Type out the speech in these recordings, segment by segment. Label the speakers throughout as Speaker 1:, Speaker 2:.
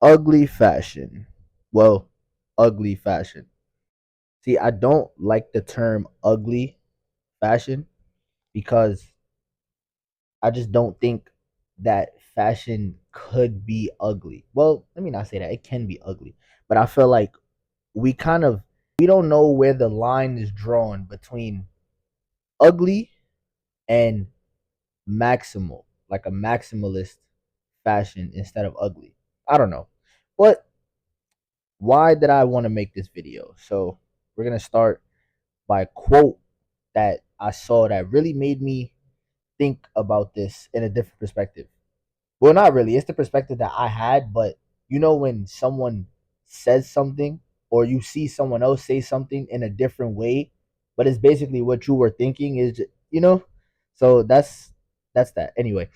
Speaker 1: Ugly fashion. Well, ugly fashion. See, I don't like the term ugly fashion because I just don't think that fashion could be ugly. Well, let me not say that. It can be ugly. But I feel like we don't know where the line is drawn between ugly and maximal, like a maximalist fashion instead of ugly. I don't know. But why did I want to make this video? So we're gonna start by a quote that I saw that really made me think about this in a different perspective. Well, not really. It's the perspective that I had, but when someone says something or you see someone else say something in a different way, but it's basically what you were thinking you know? So that's that. Anyway,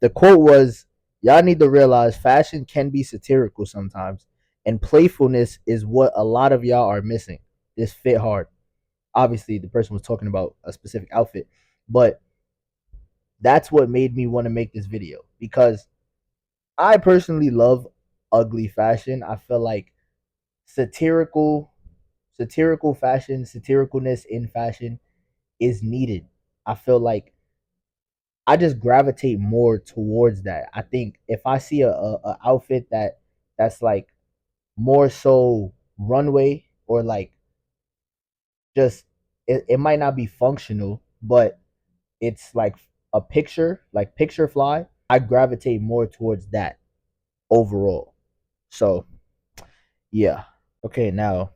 Speaker 1: the quote was, "Y'all need to realize fashion can be satirical sometimes, and playfulness is what a lot of y'all are missing. This fit hard." Obviously, the person was talking about a specific outfit, but that's what made me want to make this video because I personally love ugly fashion. I feel like satirical satirical fashion, satiricalness in fashion is needed. I feel like I just gravitate more towards that. I think if I see a outfit that's like more so runway or like just it might not be functional, but it's like a picture, like picture fly, I gravitate more towards that overall. So yeah. Okay, now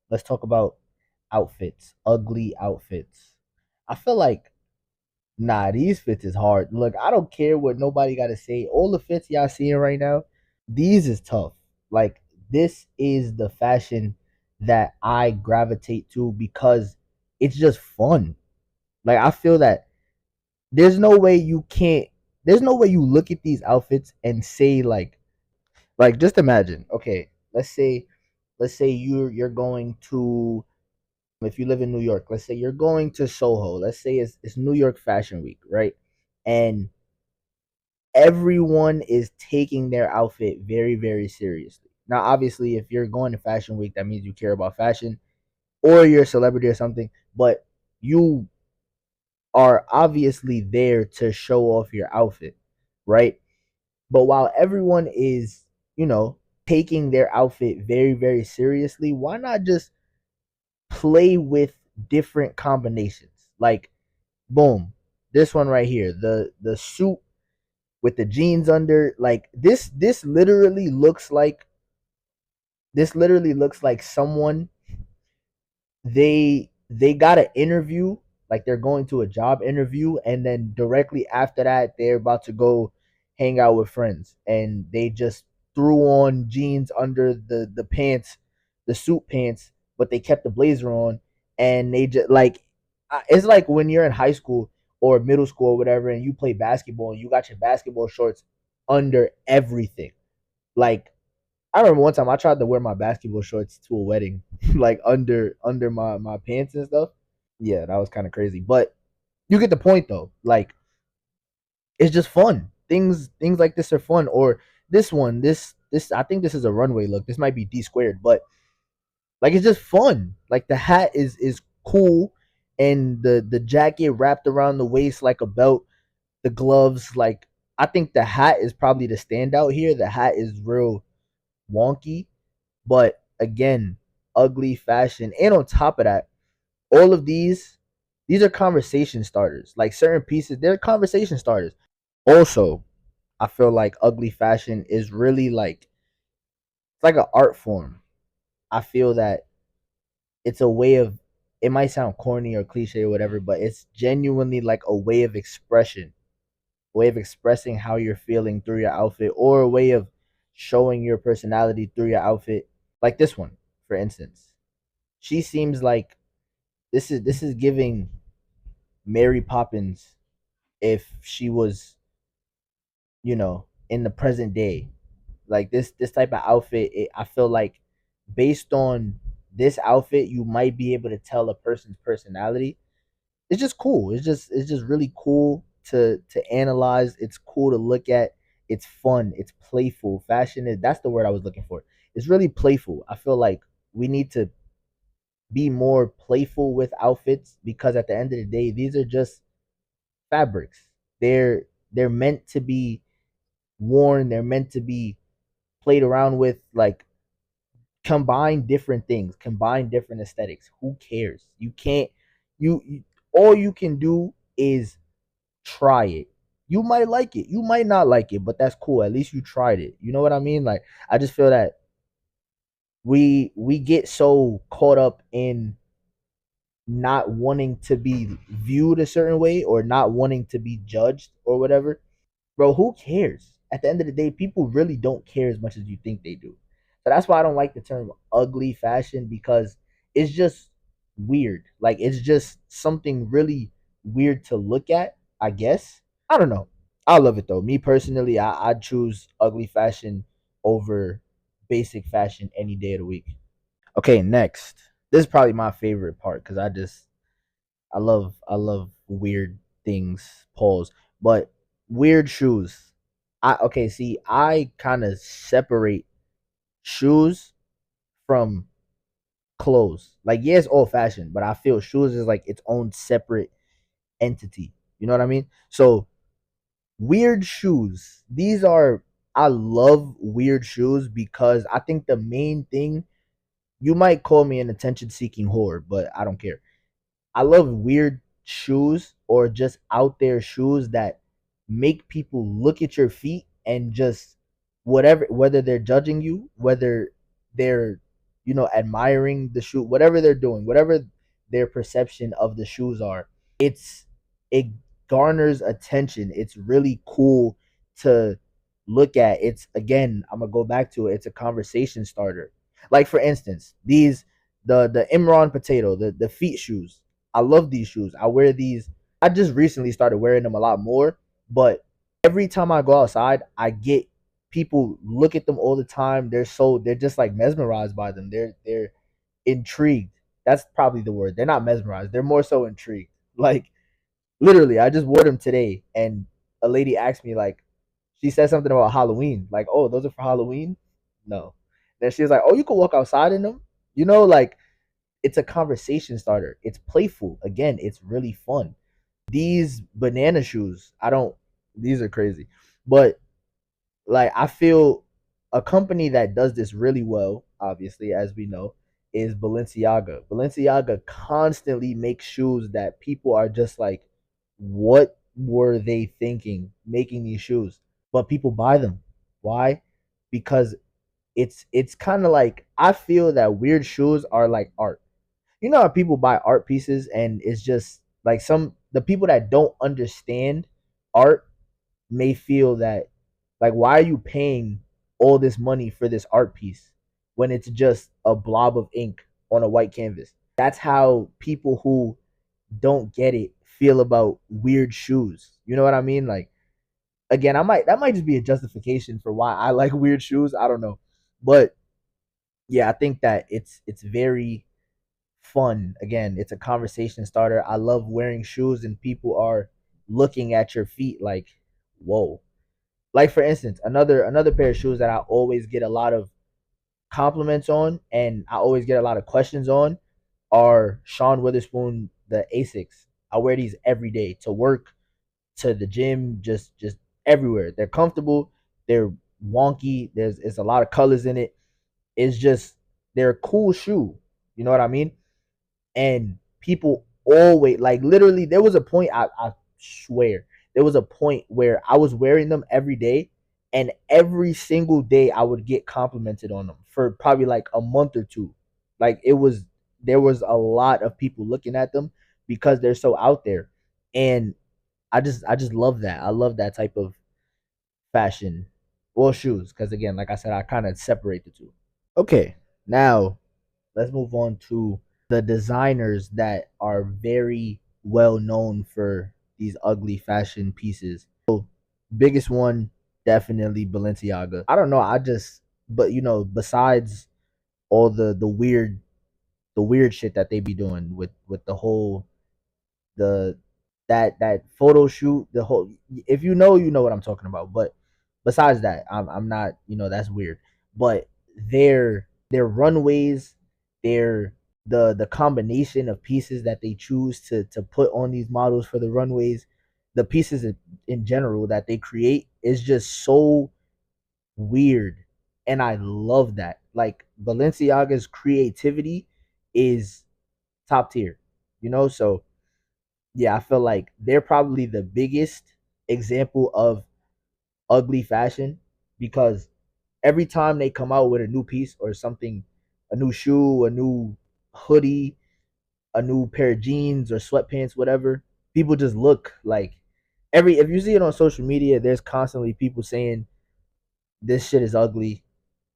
Speaker 1: let's talk about outfits. Ugly outfits. I feel like these fits is hard. Look, I don't care what nobody gotta say. All the fits y'all seeing right now, these is tough. Like this is the fashion that I gravitate to because it's just fun. Like I feel that there's no way you can't there's no way you look at these outfits and say like just imagine, okay, let's say you're going to, if you live in New York, let's say you're going to Soho. Let's say it's New York Fashion Week, right? And everyone is taking their outfit very, very seriously. Now, obviously, if you're going to Fashion Week, that means you care about fashion or you're a celebrity or something, but you are obviously there to show off your outfit, right? But while everyone is, taking their outfit very, very seriously, why not just play with different combinations? Like, boom, this one right here, the suit with the jeans under, like this literally looks like someone they got an interview, like they're going to a job interview, and then directly after that they're about to go hang out with friends, and they just threw on jeans under the pants, the suit pants, but they kept the blazer on, and they just like, it's like when you're in high school or middle school or whatever, and you play basketball and you got your basketball shorts under everything. Like I remember one time I tried to wear my basketball shorts to a wedding, like under my pants and stuff. Yeah, that was kind of crazy, but you get the point though. Like it's just fun. Things like this are fun. Or this one, this I think this is a runway look. This might be D squared, but like it's just fun. Like the hat is cool, and the jacket wrapped around the waist like a belt. The gloves, like I think the hat is probably the standout here. The hat is real wonky, but again, ugly fashion. And on top of that, all of these are conversation starters. Like certain pieces, they're conversation starters. Also, I feel like ugly fashion is really like it's like an art form. I feel that it's a way of, it might sound corny or cliche or whatever, but it's genuinely like a way of expression, a way of expressing how you're feeling through your outfit, or a way of showing your personality through your outfit. Like this one, for instance. She seems like this is giving Mary Poppins if she was, in the present day. Like this type of outfit, I feel like based on this outfit, you might be able to tell a person's personality. It's just cool. It's just really cool to analyze. It's cool to look at. it's fun, it's playful. Fashion is that's the word I was looking for. It's really playful. I feel like we need to be more playful with outfits because at the end of the day, these are just fabrics. They're meant to be worn, they're meant to be played around with, like combine different things, combine different aesthetics. Who cares? You can't you all you can do is try it. You might like it, you might not like it, but that's cool. At least you tried it. You know what I mean? Like I just feel that we get so caught up in not wanting to be viewed a certain way or not wanting to be judged or whatever. Bro, who cares? At the end of the day, people really don't care as much as you think they do. So that's why I don't like the term ugly fashion because it's just weird. Like it's just something really weird to look at, I guess. I don't know. I love it though. Me personally, I'd choose ugly fashion over basic fashion any day of the week. Okay, next. This is probably my favorite part because I love weird things. Pause. But weird shoes. I kind of separate shoes from clothes. Like yes, old fashioned, but I feel shoes is like its own separate entity. You know what I mean? So weird shoes. These are I love weird shoes because I think the main thing you might call me an attention seeking whore, but I don't care. I love weird shoes or just out there shoes that make people look at your feet and just whatever, whether they're judging you, whether they're admiring the shoe, whatever they're doing, whatever their perception of the shoes are, it's it garners attention. It's really cool to look at. It's again, I'm gonna go back to it. It's a conversation starter. Like for instance, these the Imran potato, the feet shoes. I love these shoes. I wear these. I just recently started wearing them a lot more, but every time I go outside, I get people look at them all the time. They're just like mesmerized by them. They're intrigued. That's probably the word. They're not mesmerized. They're more so intrigued. Like literally, I just wore them today, and a lady asked me like, she said something about Halloween. Like, oh, those are for Halloween. No. Then she was like, oh, you can walk outside in them. Like it's a conversation starter. It's playful. Again, it's really fun. These banana shoes, I don't. These are crazy, but like I feel a company that does this really well, obviously, as we know, is Balenciaga. Balenciaga constantly makes shoes that people are just like, what were they thinking making these shoes? But people buy them. Why? Because it's kind of like I feel that weird shoes are like art. You know how people buy art pieces and it's just like some the people that don't understand art may feel that like why are you paying all this money for this art piece when it's just a blob of ink on a white canvas. That's how people who don't get it feel about weird shoes. You know what I mean? Like again, I might that might just be a justification for why I like weird shoes. I don't know. But yeah, I think that it's very fun. Again, it's a conversation starter. I love wearing shoes and people are looking at your feet like, whoa. Like for instance, another pair of shoes that I always get a lot of compliments on and I always get a lot of questions on are Sean Witherspoon the Asics. I wear these every day to work, to the gym, just everywhere. They're comfortable, they're wonky, there's a lot of colors in it. It's just they're a cool shoe. You know what I mean? And people always like literally there was a point I swear there was a point where I was wearing them every day and every single day I would get complimented on them for probably like a month or two. Like there was a lot of people looking at them because they're so out there. And I just love that. I love that type of fashion. Well, shoes, because again, like I said, I kind of separate the two. Okay, now let's move on to the designers that are very well known for these ugly fashion pieces. So, biggest one definitely Balenciaga. I don't know, but besides all the weird shit that they be doing with the whole the that photo shoot, the whole if you know what I'm talking about. But Besides that, I'm not, that's weird. But their runways, their the combination of pieces that they choose to put on these models for the runways, the pieces in general that they create is just so weird, and I love that. Like Balenciaga's creativity is top tier, So yeah, I feel like they're probably the biggest example of ugly fashion because every time they come out with a new piece or something, a new shoe, a new hoodie, a new pair of jeans or sweatpants, whatever, people just look like if you see it on social media, there's constantly people saying this shit is ugly.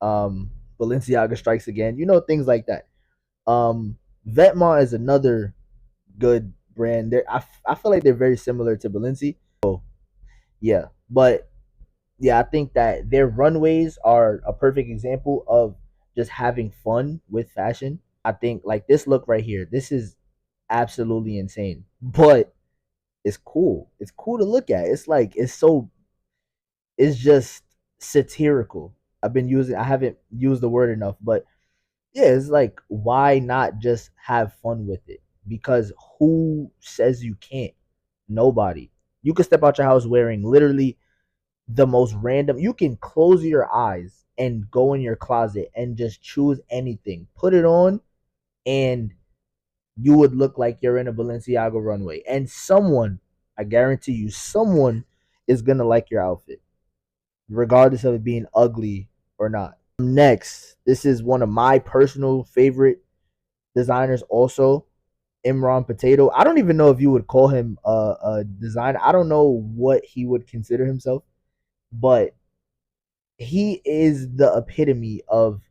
Speaker 1: Balenciaga strikes again, things like that. Vetements is another good brand. I feel like they're very similar to Balenci. Yeah, but yeah, I think that their runways are a perfect example of just having fun with fashion. I think like this look right here, this is absolutely insane, but it's cool. It's cool to look at. It's like it's just satirical. I haven't used the word enough, but yeah, it's like why not just have fun with it? Because who says you can't? Nobody. You could step out your house wearing literally the most random. You can close your eyes and go in your closet and just choose anything. Put it on and you would look like you're in a Balenciaga runway. And I guarantee you, someone is going to like your outfit, regardless of it being ugly or not. Next, this is one of my personal favorite designers also, Imran Potato. I don't even know if you would call him a designer. I don't know what he would consider himself, but he is the epitome of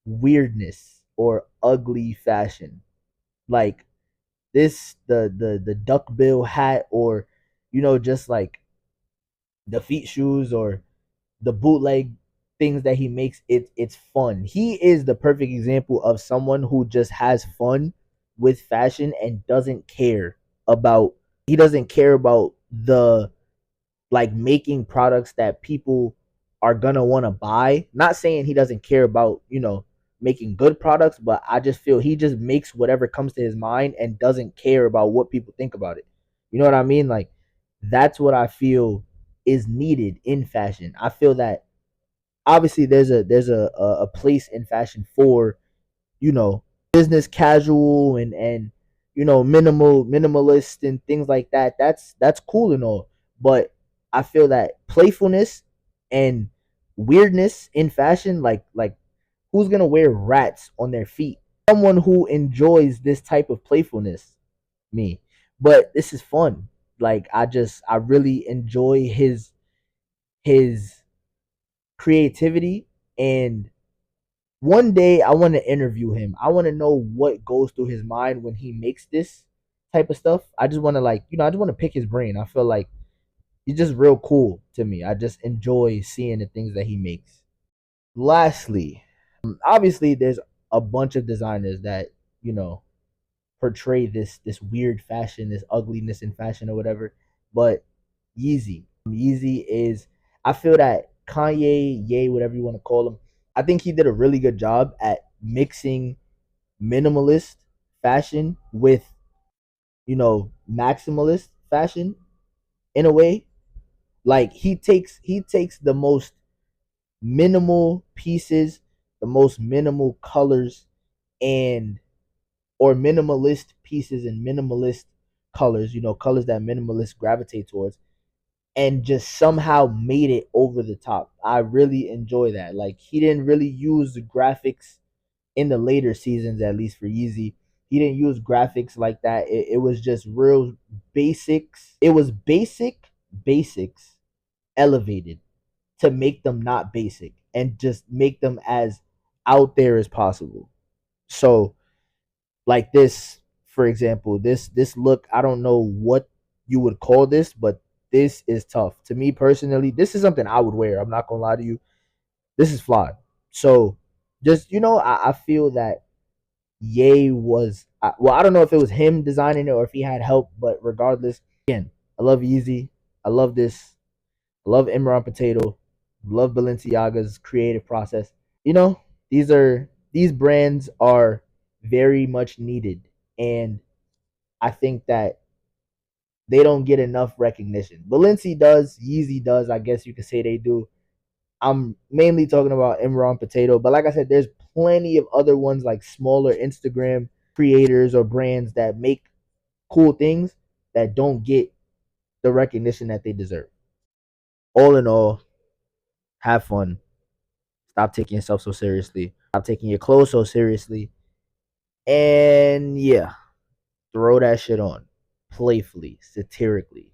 Speaker 1: weirdness or ugly fashion. Like the duck bill hat, or just like the feet shoes or the bootleg things that he makes. It's fun. He is the perfect example of someone who just has fun with fashion and doesn't care about he doesn't care about the like making products that people are gonna want to buy. Not saying he doesn't care about, making good products, but I just feel he just makes whatever comes to his mind and doesn't care about what people think about it. You know what I mean? Like that's what I feel is needed in fashion. I feel that obviously there's a place in fashion for, you know, business casual and minimalist and things like that. That's cool and all, but I feel that playfulness and weirdness in fashion, like who's gonna wear rats on their feet? Someone who enjoys this type of playfulness, me. But this is fun. Like I really enjoy his creativity, and one day I want to interview him. I want to know what goes through his mind when he makes this type of stuff. I just want to I just want to pick his brain. I feel like he's just real cool to me. I just enjoy seeing the things that he makes. Lastly, obviously there's a bunch of designers that, you know, portray this weird fashion, this ugliness in fashion or whatever. But Yeezy is, I feel that Kanye, Ye, whatever you want to call him, I think he did a really good job at mixing minimalist fashion with, maximalist fashion in a way. Like he takes the most minimal pieces, the most minimal colors, and or minimalist pieces and minimalist colors, colors that minimalists gravitate towards, and just somehow made it over the top. I really enjoy that. Like he didn't really use the graphics in the later seasons, at least for Yeezy. He didn't use graphics like that. It was just real basics. It was basics elevated to make them not basic and just make them as out there as possible. So like this, for example, this look, I don't know what you would call this, but this is tough to me personally. This is something I would wear. I'm not gonna lie to you. This is fly. So just, I feel that Ye was, well, I don't know if it was him designing it or if he had help, but regardless, again, I love Yeezy. I love this. I love Imran Potato. Love Balenciaga's creative process. You know, these brands are very much needed, and I think that they don't get enough recognition. Balenci does, Yeezy does, I guess you could say they do. I'm mainly talking about Imran Potato, but like I said, there's plenty of other ones like smaller Instagram creators or brands that make cool things that don't get the recognition that they deserve. All in all, have fun. Stop taking yourself so seriously. Stop taking your clothes so seriously. And yeah, throw that shit on playfully, satirically.